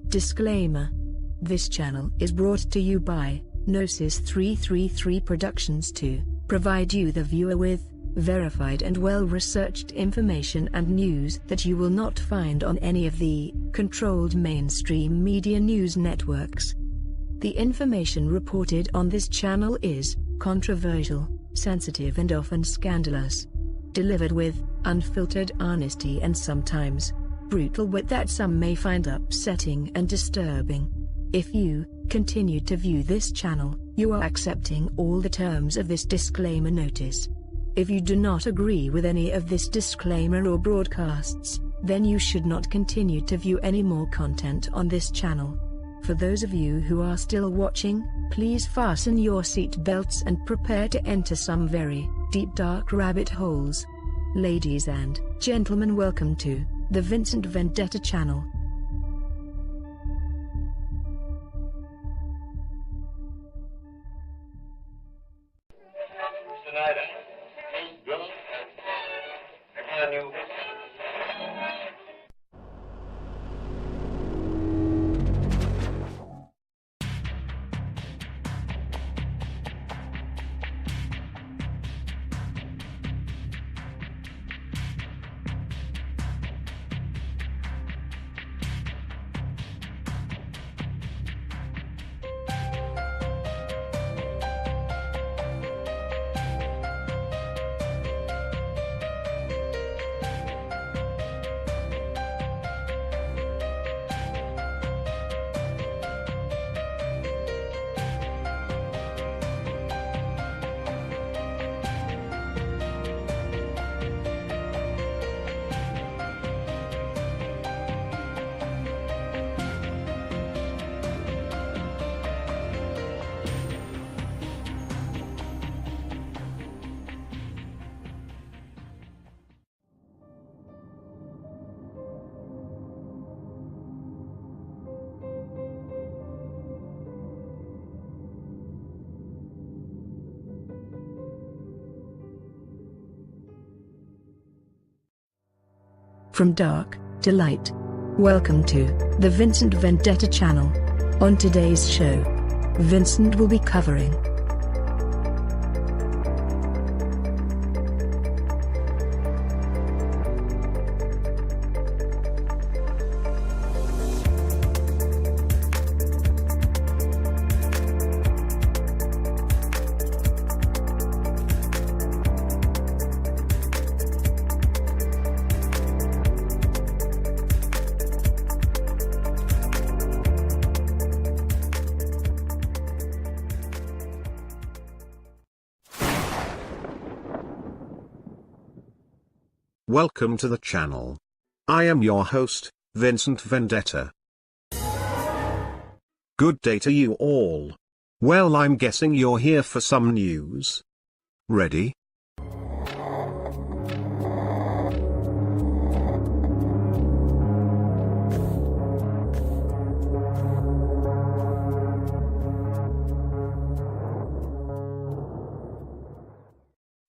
Disclaimer. This channel is brought to you by Gnosis 333 Productions to provide you the viewer with verified and well-researched information and news that you will not find on any of the controlled mainstream media news networks. The information reported on this channel is controversial, sensitive and often scandalous. Delivered with unfiltered honesty and sometimes brutal wit that some may find upsetting and disturbing. If you continue to view this channel, you are accepting all the terms of this disclaimer notice. If you do not agree with any of this disclaimer or broadcasts, then you should not continue to view any more content on this channel. For those of you who are still watching, please fasten your seat belts and prepare to enter some very deep dark rabbit holes. Ladies and gentlemen, welcome to the Vincent Vendetta channel. From dark to light. Welcome to the Vincent Vendetta channel. On today's show, Vincent will be covering Welcome to the channel. I am your host, Vincent Vendetta. Good day to you all. Well, I'm guessing you're here for some news. Ready?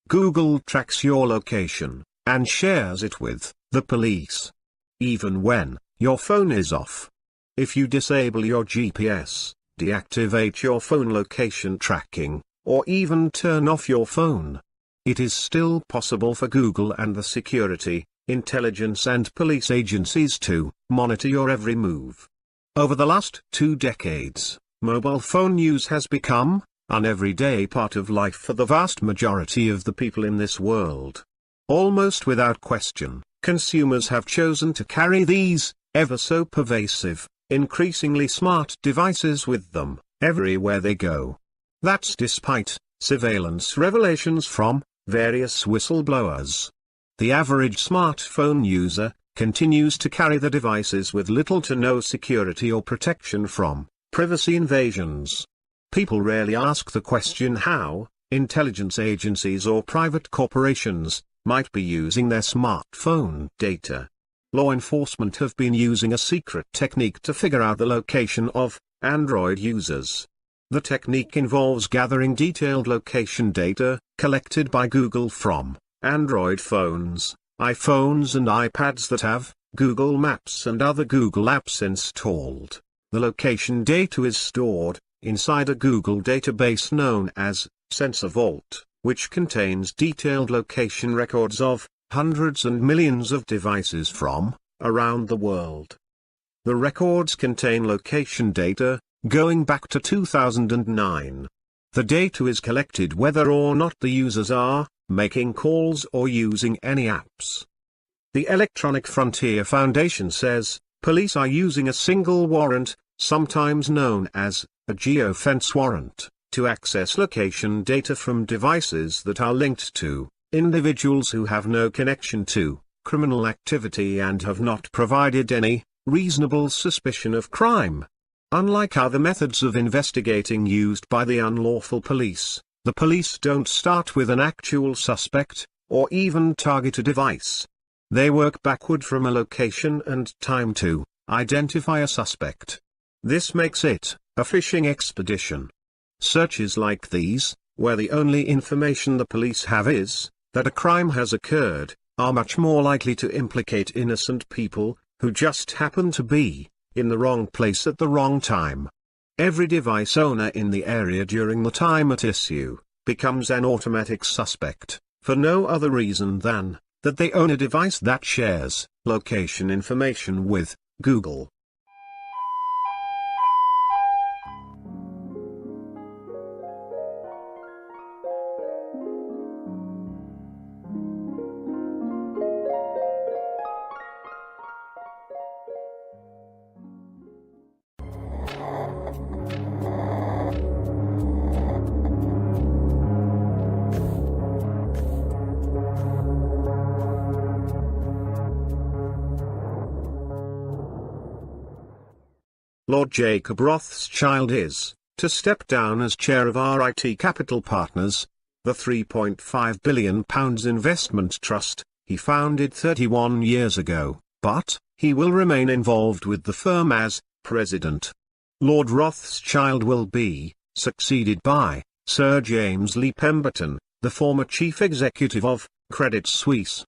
Google tracks your location and shares it with the police, even when your phone is off. If you disable your GPS, deactivate your phone location tracking, or even turn off your phone, it is still possible for Google and the security, intelligence and police agencies to monitor your every move. Over the last 2 decades, mobile phone use has become an everyday part of life for the vast majority of the people in this world. Almost without question, consumers have chosen to carry these, ever so pervasive, increasingly smart devices with them, everywhere they go. That's despite surveillance revelations from various whistleblowers. The average smartphone user continues to carry the devices with little to no security or protection from privacy invasions. People rarely ask the question how intelligence agencies or private corporations might be using their smartphone data. Law enforcement have been using a secret technique to figure out the location of Android users. The technique involves gathering detailed location data collected by Google from Android phones, iPhones and iPads that have Google Maps and other Google apps installed. The location data is stored inside a Google database known as Sensor Vault, which contains detailed location records of hundreds and millions of devices from around the world. The records contain location data going back to 2009. The data is collected whether or not the users are making calls or using any apps. The Electronic Frontier Foundation says, police are using a single warrant, sometimes known as a geofence warrant, to access location data from devices that are linked to individuals who have no connection to criminal activity and have not provided any reasonable suspicion of crime. Unlike other methods of investigating used by the unlawful police, the police don't start with an actual suspect, or even target a device. They work backward from a location and time to identify a suspect. This makes it a fishing expedition. Searches like these, where the only information the police have is that a crime has occurred, are much more likely to implicate innocent people who just happen to be in the wrong place at the wrong time. Every device owner in the area during the time at issue becomes an automatic suspect, for no other reason than that they own a device that shares location information with Google. Lord Jacob Rothschild is to step down as chair of RIT Capital Partners, the £3.5 billion investment trust he founded 31 years ago, but he will remain involved with the firm as president. Lord Rothschild will be succeeded by Sir James Lee Pemberton, the former chief executive of Credit Suisse.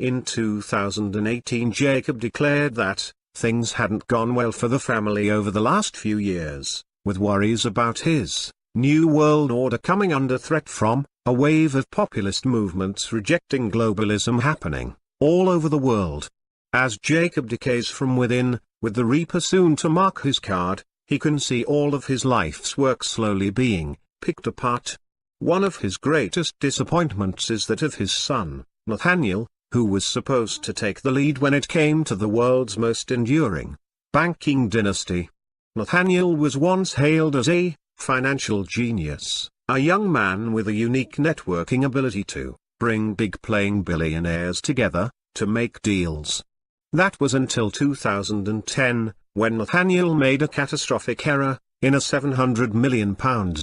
In 2018, Jacob declared that things hadn't gone well for the family over the last few years, with worries about his new world order coming under threat from a wave of populist movements rejecting globalism happening all over the world. As Jacob decays from within, with the reaper soon to mark his card, he can see all of his life's work slowly being picked apart. One of his greatest disappointments is that of his son, Nathaniel, who was supposed to take the lead when it came to the world's most enduring banking dynasty. Nathaniel was once hailed as a financial genius, a young man with a unique networking ability to bring big playing billionaires together to make deals. That was until 2010, when Nathaniel made a catastrophic error in a £700 million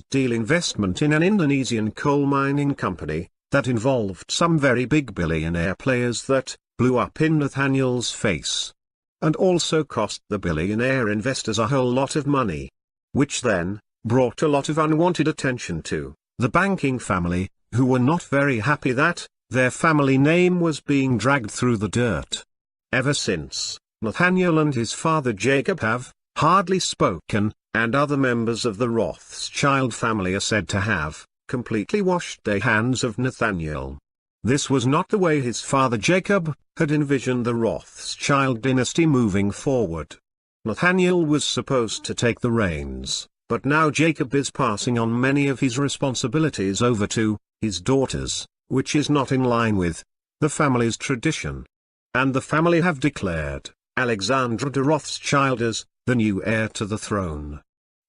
deal investment in an Indonesian coal mining company that involved some very big billionaire players that blew up in Nathaniel's face. And also cost the billionaire investors a whole lot of money. Which then brought a lot of unwanted attention to the banking family, who were not very happy that their family name was being dragged through the dirt. Ever since, Nathaniel and his father Jacob have hardly spoken, and other members of the Rothschild family are said to have completely washed their hands of Nathaniel. This was not the way his father Jacob had envisioned the Rothschild dynasty moving forward. Nathaniel was supposed to take the reins, but now Jacob is passing on many of his responsibilities over to his daughters, which is not in line with the family's tradition. And the family have declared Alexandra de Rothschild as the new heir to the throne.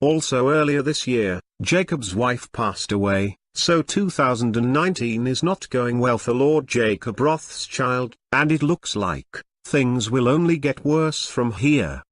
Also earlier this year, Jacob's wife passed away, so 2019 is not going well for Lord Jacob Rothschild, and it looks like things will only get worse from here.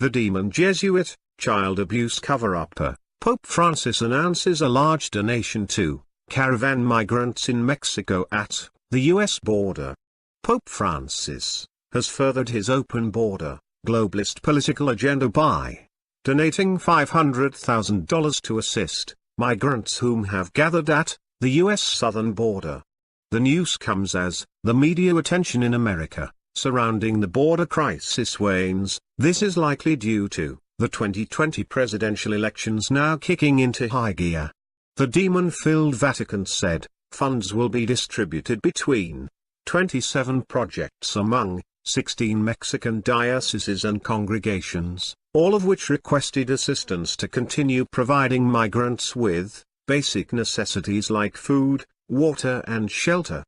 The demon Jesuit, child abuse cover-up. Pope Francis announces a large donation to caravan migrants in Mexico at the U.S. border. Pope Francis has furthered his open border, globalist political agenda by donating $500,000 to assist migrants whom have gathered at the U.S. southern border. The news comes as the media attention in America surrounding the border crisis wanes. This is likely due to the 2020 presidential elections now kicking into high gear. The demon-filled Vatican said funds will be distributed between 27 projects among 16 Mexican dioceses and congregations, all of which requested assistance to continue providing migrants with basic necessities like food, water and shelter.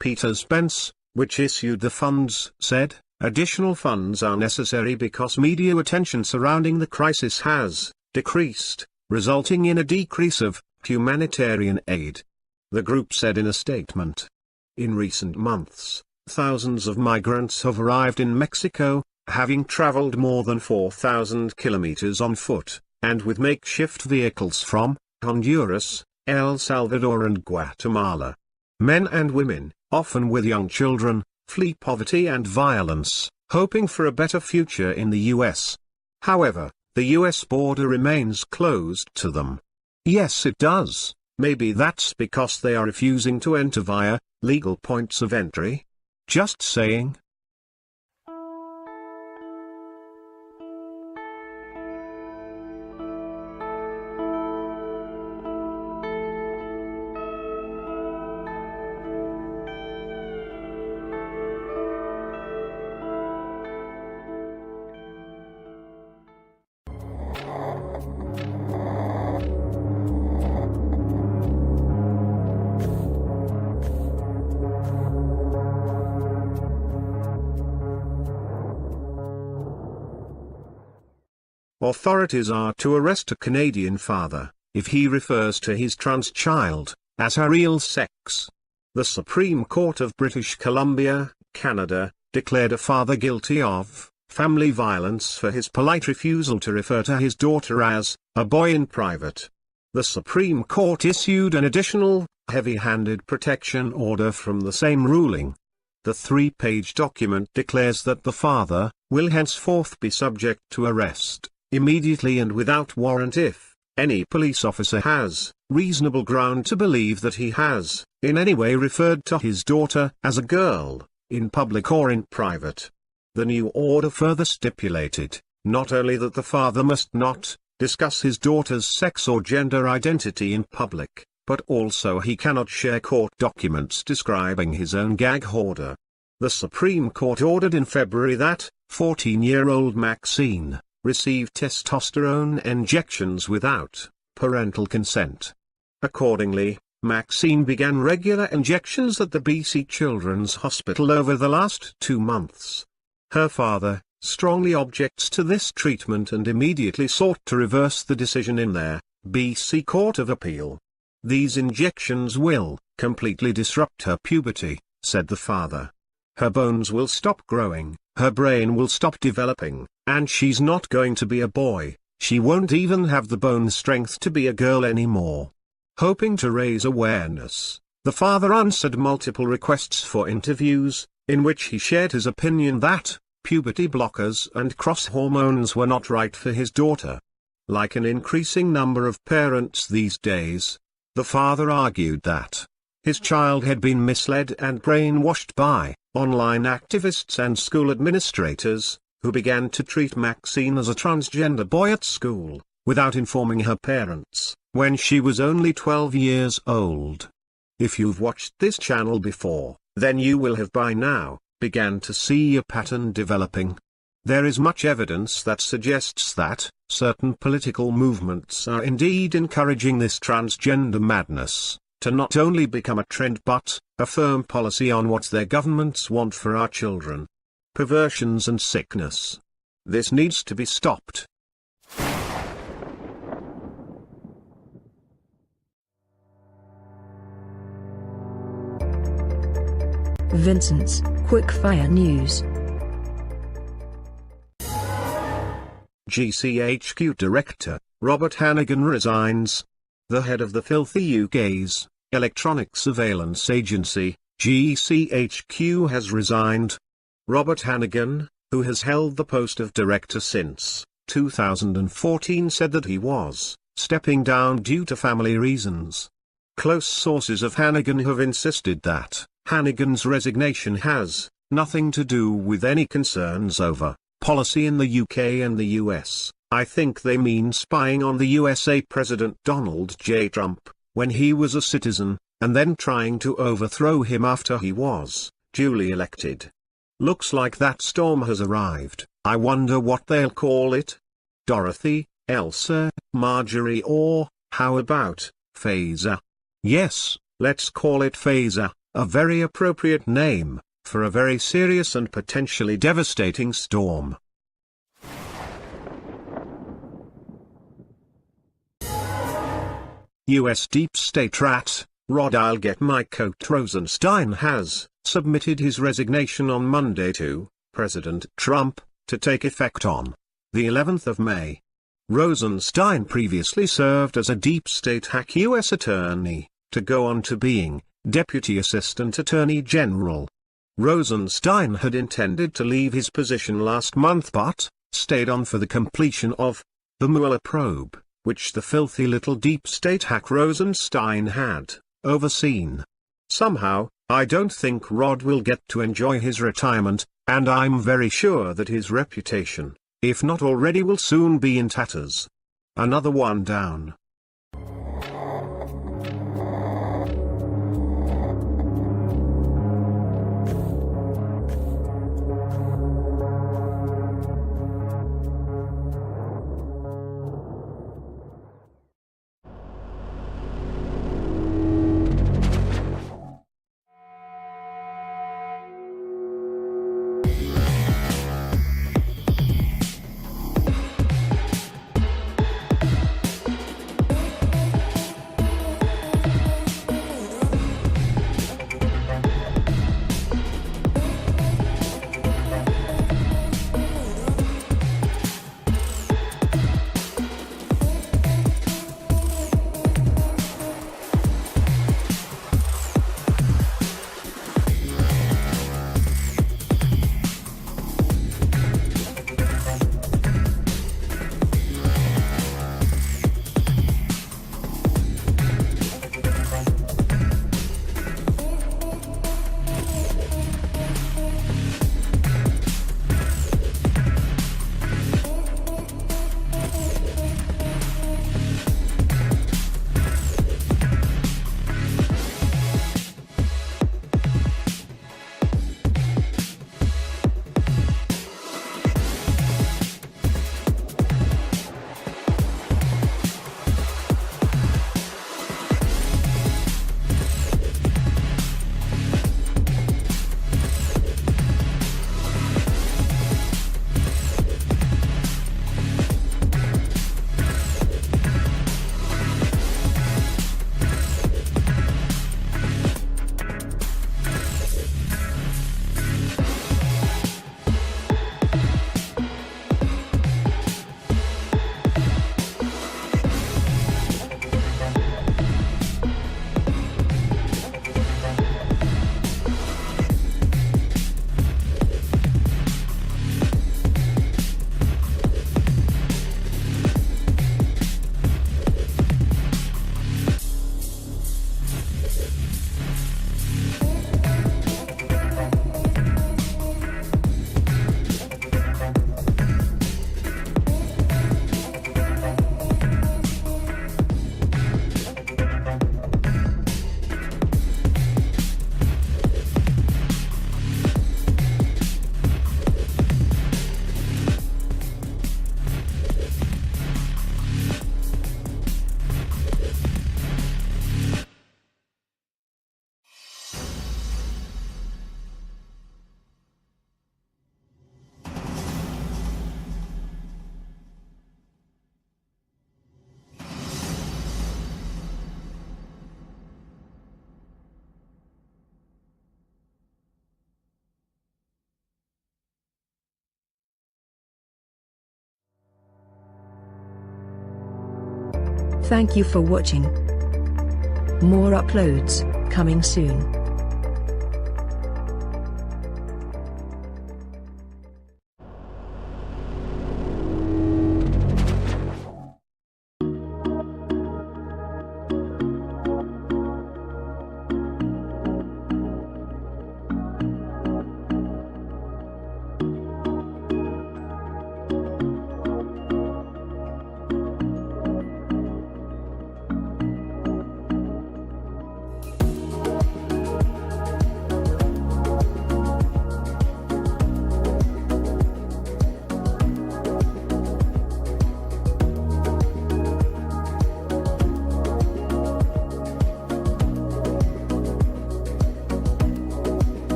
Peter Spence, which issued the funds, said, "Additional funds are necessary because media attention surrounding the crisis has decreased, resulting in a decrease of humanitarian aid." The group said in a statement. In recent months, thousands of migrants have arrived in Mexico, having traveled more than 4,000 kilometers on foot, and with makeshift vehicles from Honduras, El Salvador and Guatemala. Men and women, often with young children, flee poverty and violence, hoping for a better future in the U.S. However, the U.S. border remains closed to them. Yes, it does. Maybe that's because they are refusing to enter via legal points of entry? Just saying. Authorities are to arrest a Canadian father if he refers to his trans child as her real sex. The Supreme Court of British Columbia, Canada, declared a father guilty of family violence for his polite refusal to refer to his daughter as a boy in private. The Supreme Court issued an additional, heavy-handed protection order from the same ruling. The 3-page document declares that the father will henceforth be subject to arrest, immediately and without warrant if any police officer has reasonable ground to believe that he has, in any way referred to his daughter as a girl, in public or in private. The new order further stipulated, not only that the father must not discuss his daughter's sex or gender identity in public, but also he cannot share court documents describing his own gag order. The Supreme Court ordered in February that 14-year-old Maxine received testosterone injections without parental consent. Accordingly, Maxine began regular injections at the BC Children's Hospital over the last 2 months. Her father strongly objects to this treatment and immediately sought to reverse the decision in their BC Court of Appeal. These injections will completely disrupt her puberty, said the father. Her bones will stop growing, her brain will stop developing, and she's not going to be a boy, she won't even have the bone strength to be a girl anymore. Hoping to raise awareness, the father answered multiple requests for interviews, in which he shared his opinion that puberty blockers and cross hormones were not right for his daughter. Like an increasing number of parents these days, the father argued that his child had been misled and brainwashed by online activists and school administrators, who began to treat Maxine as a transgender boy at school, without informing her parents, when she was only 12 years old. If you've watched this channel before, then you will have by now began to see a pattern developing. There is much evidence that suggests that certain political movements are indeed encouraging this transgender madness to not only become a trend but a firm policy on what their governments want for our children. Perversions and sickness. This needs to be stopped. Vincent's Quickfire News. GCHQ Director, Robert Hannigan resigns. The head of the filthy UK's Electronic Surveillance Agency, GCHQ, has resigned. Robert Hannigan, who has held the post of director since 2014, said that he was stepping down due to family reasons. Close sources of Hannigan have insisted that Hannigan's resignation has nothing to do with any concerns over policy in the UK and the US. I think they mean spying on the USA President Donald J. Trump, when he was a citizen, and then trying to overthrow him after he was duly elected. Looks like that storm has arrived. I wonder what they'll call it. Dorothy, Elsa, Marjorie, or, how about, Phaser? Yes, let's call it Phaser, a very appropriate name for a very serious and potentially devastating storm. US deep state rat, Rod I'll Get My Coat Rosenstein has submitted his resignation on Monday to President Trump, to take effect on the 11th of May. Rosenstein previously served as a deep state hack US attorney, to go on to being Deputy Assistant Attorney General. Rosenstein had intended to leave his position last month but stayed on for the completion of the Mueller probe, which the filthy little deep state hack Rosenstein had overseen. Somehow, I don't think Rod will get to enjoy his retirement, and I'm very sure that his reputation, if not already, will soon be in tatters. Another one down. Thank you for watching. More uploads coming soon.